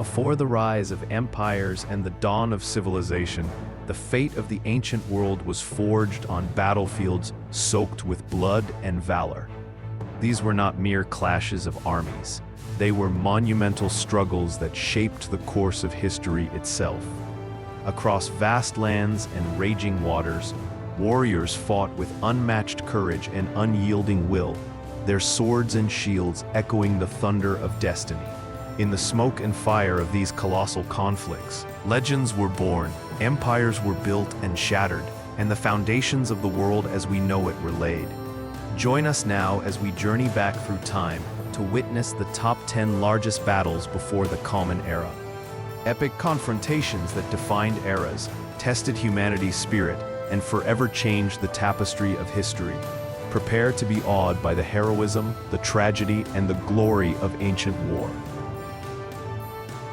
Before the rise of empires and the dawn of civilization, the fate of the ancient world was forged on battlefields soaked with blood and valor. These were not mere clashes of armies. They were monumental struggles that shaped the course of history itself. Across vast lands and raging waters, warriors fought with unmatched courage and unyielding will, their swords and shields echoing the thunder of destiny. In the smoke and fire of these colossal conflicts, legends were born, empires were built and shattered, and the foundations of the world as we know it were laid. Join us now as we journey back through time to witness the top 10 largest battles before the Common Era. Epic confrontations that defined eras, tested humanity's spirit, and forever changed the tapestry of history. Prepare to be awed by the heroism, the tragedy, and the glory of ancient war.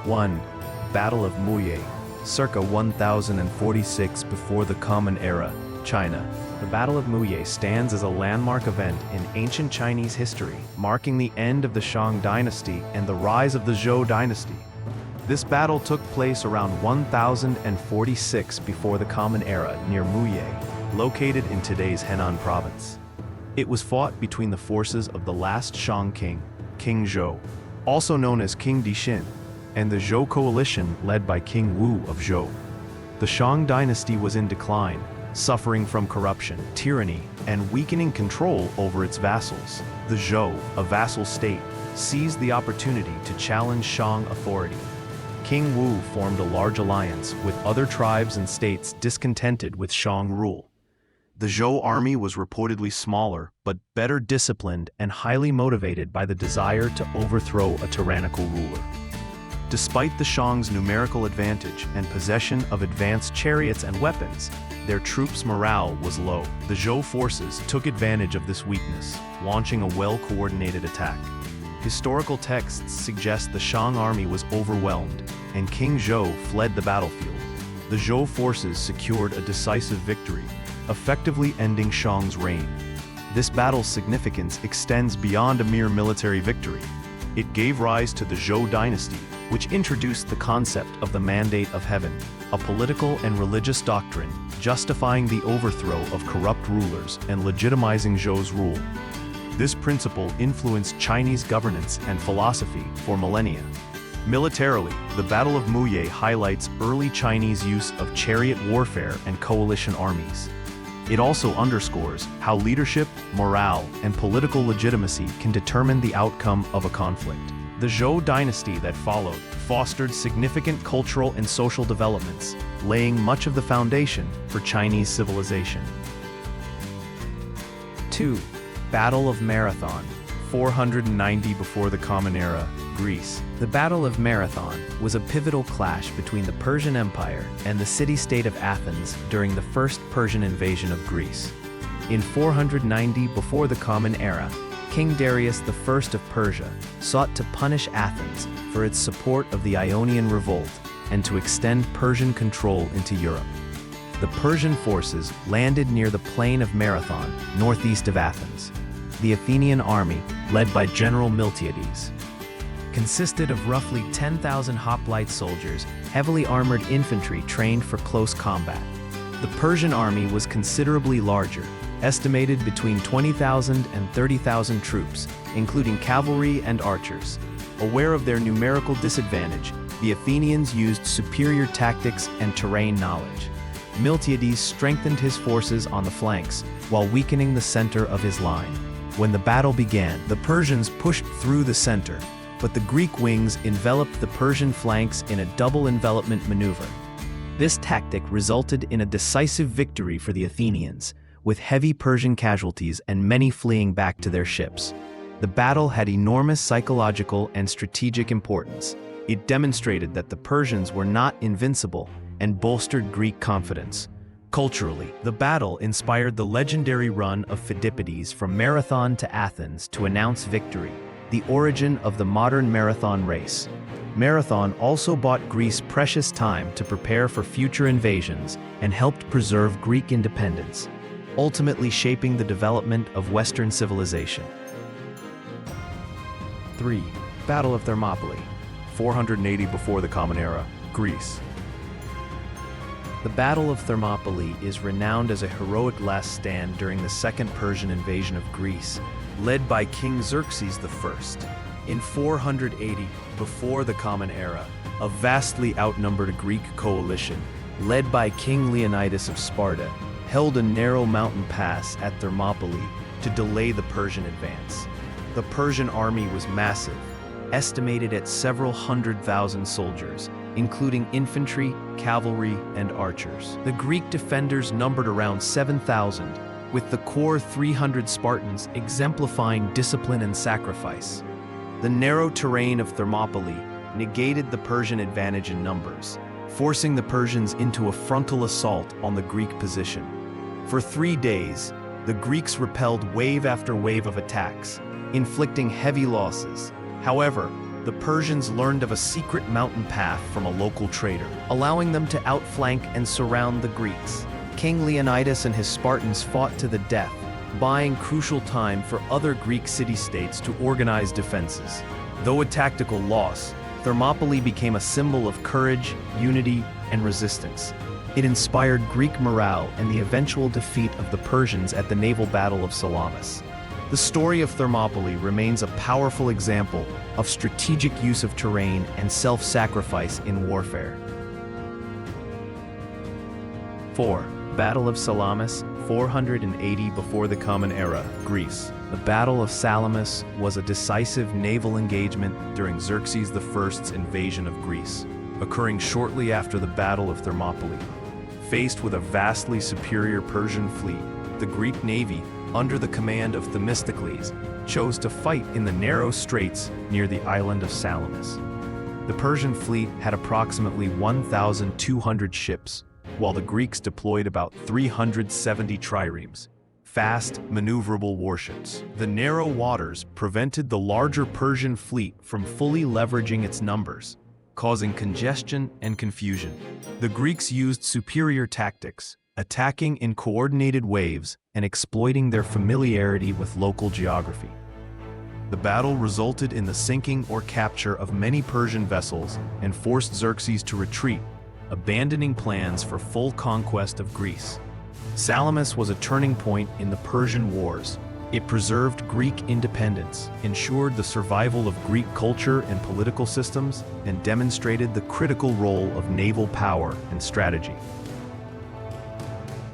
1. Battle of Muye, circa 1046 before the Common Era, China. The Battle of Muye stands as a landmark event in ancient Chinese history, marking the end of the Shang dynasty and the rise of the Zhou dynasty. This battle took place around 1046 before the Common Era near Muye, located in today's Henan province. It was fought between the forces of the last Shang king, King Zhou, also known as King Dixin, and the Zhou coalition led by King Wu of Zhou. The Shang dynasty was in decline, suffering from corruption, tyranny, and weakening control over its vassals. The Zhou, a vassal state, seized the opportunity to challenge Shang authority. King Wu formed a large alliance with other tribes and states discontented with Shang rule. The Zhou army was reportedly smaller, but better disciplined and highly motivated by the desire to overthrow a tyrannical ruler. Despite the Shang's numerical advantage and possession of advanced chariots and weapons, their troops' morale was low. The Zhou forces took advantage of this weakness, launching a well-coordinated attack. Historical texts suggest the Shang army was overwhelmed, and King Zhou fled the battlefield. The Zhou forces secured a decisive victory, effectively ending Shang's reign. This battle's significance extends beyond a mere military victory. It gave rise to the Zhou dynasty, which introduced the concept of the Mandate of Heaven, a political and religious doctrine justifying the overthrow of corrupt rulers and legitimizing Zhou's rule. This principle influenced Chinese governance and philosophy for millennia. Militarily, the Battle of Muye highlights early Chinese use of chariot warfare and coalition armies. It also underscores how leadership, morale, and political legitimacy can determine the outcome of a conflict. The Zhou dynasty that followed fostered significant cultural and social developments, laying much of the foundation for Chinese civilization. 2. Battle of Marathon, 490 before the Common Era, Greece. The Battle of Marathon was a pivotal clash between the Persian Empire and the city-state of Athens during the first Persian invasion of Greece. In 490 before the Common Era, King Darius I of Persia sought to punish Athens for its support of the Ionian Revolt and to extend Persian control into Europe. The Persian forces landed near the plain of Marathon, northeast of Athens. The Athenian army, led by General Miltiades, consisted of roughly 10,000 hoplite soldiers, heavily armored infantry trained for close combat. The Persian army was considerably larger, estimated between 20,000 and 30,000 troops, including cavalry and archers. Aware of their numerical disadvantage, the Athenians used superior tactics and terrain knowledge. Miltiades strengthened his forces on the flanks, while weakening the center of his line. When the battle began, the Persians pushed through the center, but the Greek wings enveloped the Persian flanks in a double envelopment maneuver. This tactic resulted in a decisive victory for the Athenians, with heavy Persian casualties and many fleeing back to their ships. The battle had enormous psychological and strategic importance. It demonstrated that the Persians were not invincible and bolstered Greek confidence. Culturally, the battle inspired the legendary run of Phidippides from Marathon to Athens to announce victory, the origin of the modern marathon race. Marathon also bought Greece precious time to prepare for future invasions and helped preserve Greek independence, ultimately shaping the development of Western civilization. 3. Battle of Thermopylae, 480 before the Common Era, Greece. The Battle of Thermopylae is renowned as a heroic last stand during the Second Persian invasion of Greece, led by King Xerxes I. In 480 before the Common Era, a vastly outnumbered Greek coalition, led by King Leonidas of Sparta, held a narrow mountain pass at Thermopylae to delay the Persian advance. The Persian army was massive, estimated at several 100,000 soldiers, including infantry, cavalry, and archers. The Greek defenders numbered around 7,000, with the core 300 Spartans exemplifying discipline and sacrifice. The narrow terrain of Thermopylae negated the Persian advantage in numbers, forcing the Persians into a frontal assault on the Greek position. For 3 days, the Greeks repelled wave after wave of attacks, inflicting heavy losses. However, the Persians learned of a secret mountain path from a local trader, allowing them to outflank and surround the Greeks. King Leonidas and his Spartans fought to the death, buying crucial time for other Greek city-states to organize defenses. Though a tactical loss, Thermopylae became a symbol of courage, unity, and resistance. It inspired Greek morale and the eventual defeat of the Persians at the naval battle of Salamis. The story of Thermopylae remains a powerful example of strategic use of terrain and self-sacrifice in warfare. 4. Battle of Salamis, 480 before the Common Era, Greece. The Battle of Salamis was a decisive naval engagement during Xerxes I's invasion of Greece, occurring shortly after the Battle of Thermopylae. Faced with a vastly superior Persian fleet, the Greek navy, under the command of Themistocles, chose to fight in the narrow straits near the island of Salamis. The Persian fleet had approximately 1,200 ships, while the Greeks deployed about 370 triremes, fast, maneuverable warships. The narrow waters prevented the larger Persian fleet from fully leveraging its numbers, causing congestion and confusion. The Greeks used superior tactics, attacking in coordinated waves and exploiting their familiarity with local geography. The battle resulted in the sinking or capture of many Persian vessels and forced Xerxes to retreat, abandoning plans for full conquest of Greece. Salamis was a turning point in the Persian Wars. It preserved Greek independence, ensured the survival of Greek culture and political systems, and demonstrated the critical role of naval power and strategy.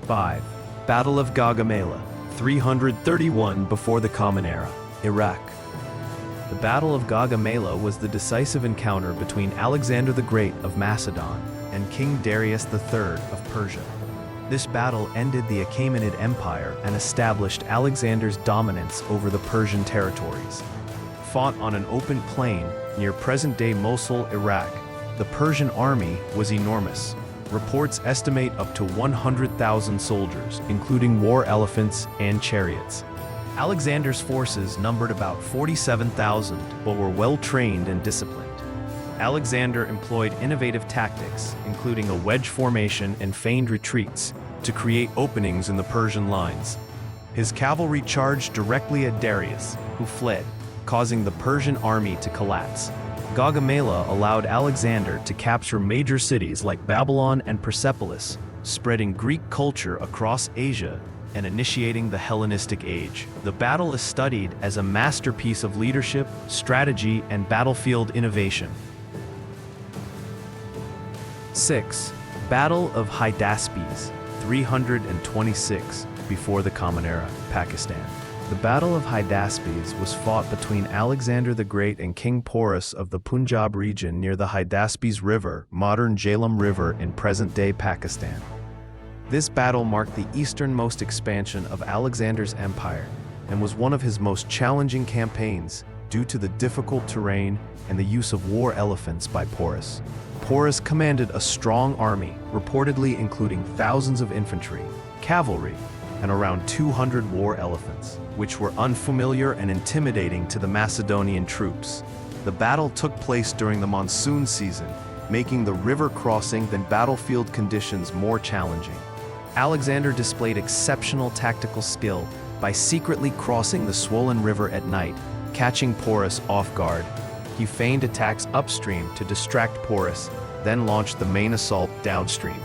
5. Battle of Gaugamela, 331 before the Common Era, Iraq. The Battle of Gaugamela was the decisive encounter between Alexander the Great of Macedon and King Darius III of Persia. This battle ended the Achaemenid Empire and established Alexander's dominance over the Persian territories. Fought on an open plain near present-day Mosul, Iraq, the Persian army was enormous. Reports estimate up to 100,000 soldiers, including war elephants and chariots. Alexander's forces numbered about 47,000, but were well-trained and disciplined. Alexander employed innovative tactics, including a wedge formation and feigned retreats, to create openings in the Persian lines. His cavalry charged directly at Darius, who fled, causing the Persian army to collapse. Gaugamela allowed Alexander to capture major cities like Babylon and Persepolis, spreading Greek culture across Asia and initiating the Hellenistic Age. The battle is studied as a masterpiece of leadership, strategy, and battlefield innovation. 6. Battle of Hydaspes, 326 before the Common Era, Pakistan. The Battle of Hydaspes was fought between Alexander the Great and King Porus of the Punjab region near the Hydaspes River, modern Jhelum River in present-day Pakistan. This battle marked the easternmost expansion of Alexander's empire and was one of his most challenging campaigns due to the difficult terrain and the use of war elephants by Porus. Porus commanded a strong army, reportedly including thousands of infantry, cavalry, and around 200 war elephants, which were unfamiliar and intimidating to the Macedonian troops. The battle took place during the monsoon season, making the river crossing and battlefield conditions more challenging. Alexander displayed exceptional tactical skill by secretly crossing the swollen river at night, catching Porus off guard. He feigned attacks upstream to distract Porus, then launched the main assault downstream.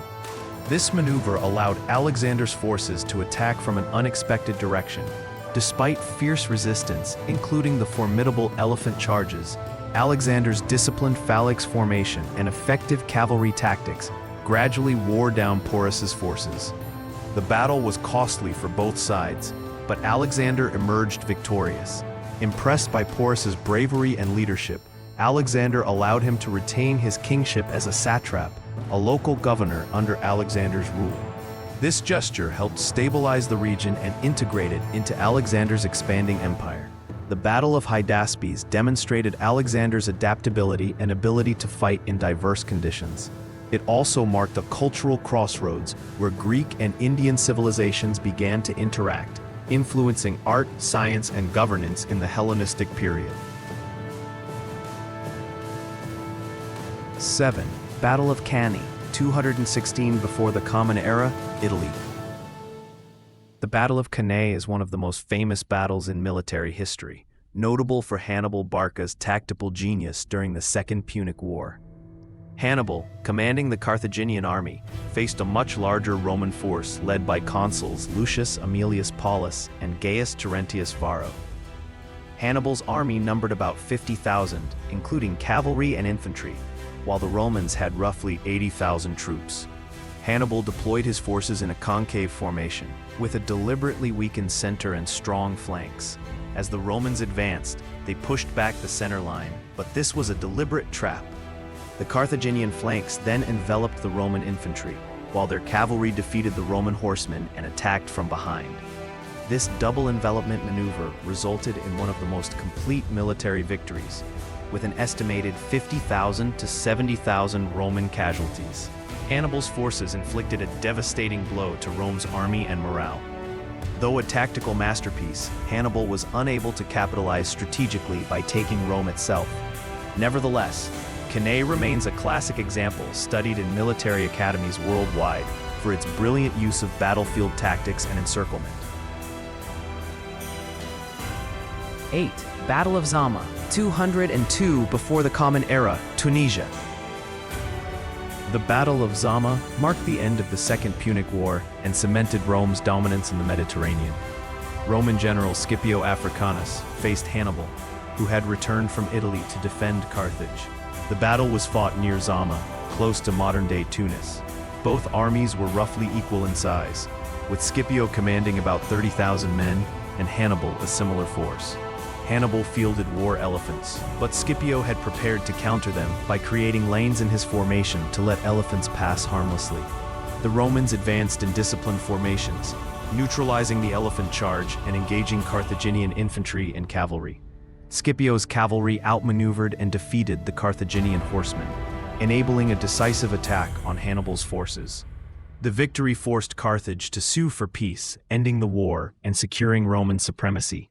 This maneuver allowed Alexander's forces to attack from an unexpected direction. Despite fierce resistance, including the formidable elephant charges, Alexander's disciplined phalanx formation and effective cavalry tactics gradually wore down Porus's forces. The battle was costly for both sides, but Alexander emerged victorious. Impressed by Porus's bravery and leadership, Alexander allowed him to retain his kingship as a satrap, a local governor under Alexander's rule. This gesture helped stabilize the region and integrate it into Alexander's expanding empire. The Battle of Hydaspes demonstrated Alexander's adaptability and ability to fight in diverse conditions. It also marked a cultural crossroads where Greek and Indian civilizations began to interact, influencing art, science, and governance in the Hellenistic period. 7. Battle of Cannae, 216 before the Common Era, Italy. The Battle of Cannae is one of the most famous battles in military history, notable for Hannibal Barca's tactical genius during the Second Punic War. Hannibal, commanding the Carthaginian army, faced a much larger Roman force led by consuls Lucius Aemilius Paulus and Gaius Terentius Varro. Hannibal's army numbered about 50,000, including cavalry and infantry, while the Romans had roughly 80,000 troops. Hannibal deployed his forces in a concave formation, with a deliberately weakened center and strong flanks. As the Romans advanced, they pushed back the center line, but this was a deliberate trap. The Carthaginian flanks then enveloped the Roman infantry, while their cavalry defeated the Roman horsemen and attacked from behind. This double envelopment maneuver resulted in one of the most complete military victories, with an estimated 50,000 to 70,000 Roman casualties. Hannibal's forces inflicted a devastating blow to Rome's army and morale. Though a tactical masterpiece, Hannibal was unable to capitalize strategically by taking Rome itself. Nevertheless, Cannae remains a classic example studied in military academies worldwide for its brilliant use of battlefield tactics and encirclement. 8. Battle of Zama, 202 before the Common Era, Tunisia. The Battle of Zama marked the end of the Second Punic War and cemented Rome's dominance in the Mediterranean. Roman general Scipio Africanus faced Hannibal, who had returned from Italy to defend Carthage. The battle was fought near Zama, close to modern-day Tunis. Both armies were roughly equal in size, with Scipio commanding about 30,000 men and Hannibal a similar force. Hannibal fielded war elephants, but Scipio had prepared to counter them by creating lanes in his formation to let elephants pass harmlessly. The Romans advanced in disciplined formations, neutralizing the elephant charge and engaging Carthaginian infantry and cavalry. Scipio's cavalry outmaneuvered and defeated the Carthaginian horsemen, enabling a decisive attack on Hannibal's forces. The victory forced Carthage to sue for peace, ending the war and securing Roman supremacy.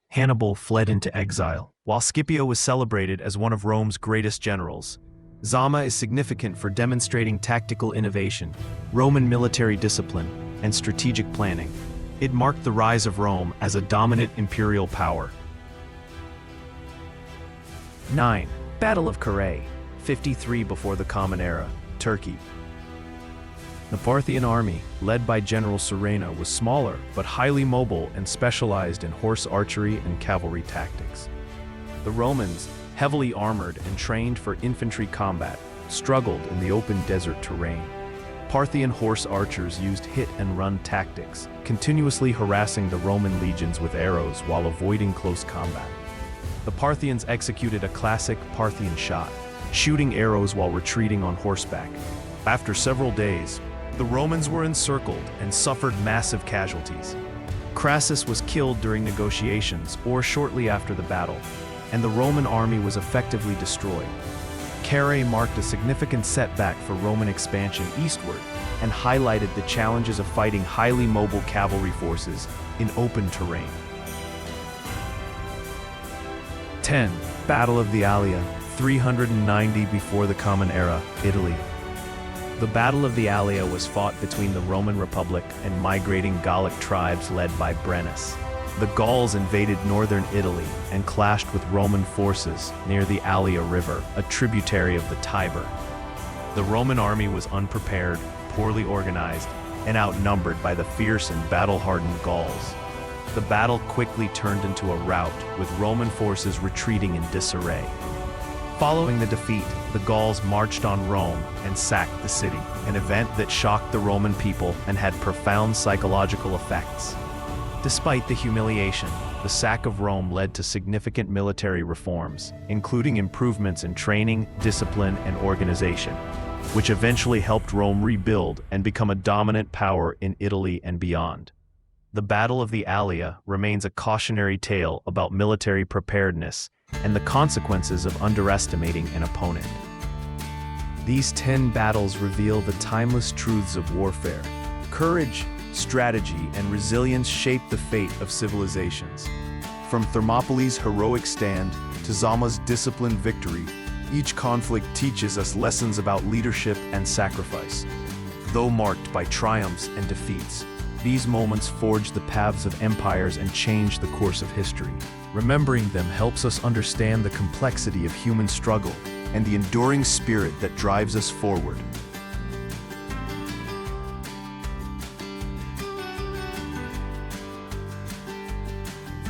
Hannibal fled into exile, while Scipio was celebrated as one of Rome's greatest generals. Zama is significant for demonstrating tactical innovation, Roman military discipline, and strategic planning. It marked the rise of Rome as a dominant imperial power. 9. Battle of Carrhae, 53 before the Common Era, Turkey. The Parthian army, led by General Surena, was smaller but highly mobile and specialized in horse archery and cavalry tactics. The Romans, heavily armored and trained for infantry combat, struggled in the open desert terrain. Parthian horse archers used hit-and-run tactics, continuously harassing the Roman legions with arrows while avoiding close combat. The Parthians executed a classic Parthian shot, shooting arrows while retreating on horseback. After several days, the Romans were encircled and suffered massive casualties. Crassus was killed during negotiations or shortly after the battle, and the Roman army was effectively destroyed. Carrhae marked a significant setback for Roman expansion eastward and highlighted the challenges of fighting highly mobile cavalry forces in open terrain. 10. Battle of the Allia, 390 before the Common Era, Italy. The Battle of the Allia was fought between the Roman Republic and migrating Gallic tribes led by Brennus. The Gauls invaded northern Italy and clashed with Roman forces near the Allia River, a tributary of the Tiber. The Roman army was unprepared, poorly organized, and outnumbered by the fierce and battle-hardened Gauls. The battle quickly turned into a rout, with Roman forces retreating in disarray. Following the defeat, the Gauls marched on Rome and sacked the city, an event that shocked the Roman people and had profound psychological effects. Despite the humiliation, the sack of Rome led to significant military reforms, including improvements in training, discipline, and organization, which eventually helped Rome rebuild and become a dominant power in Italy and beyond. The Battle of the Allia remains a cautionary tale about military preparedness and the consequences of underestimating an opponent. These 10 battles reveal the timeless truths of warfare. Courage, strategy, and resilience shape the fate of civilizations. From Thermopylae' heroic stand to Zama's disciplined victory, each conflict teaches us lessons about leadership and sacrifice. Though marked by triumphs and defeats, these moments forge the paths of empires and change the course of history. Remembering them helps us understand the complexity of human struggle and the enduring spirit that drives us forward.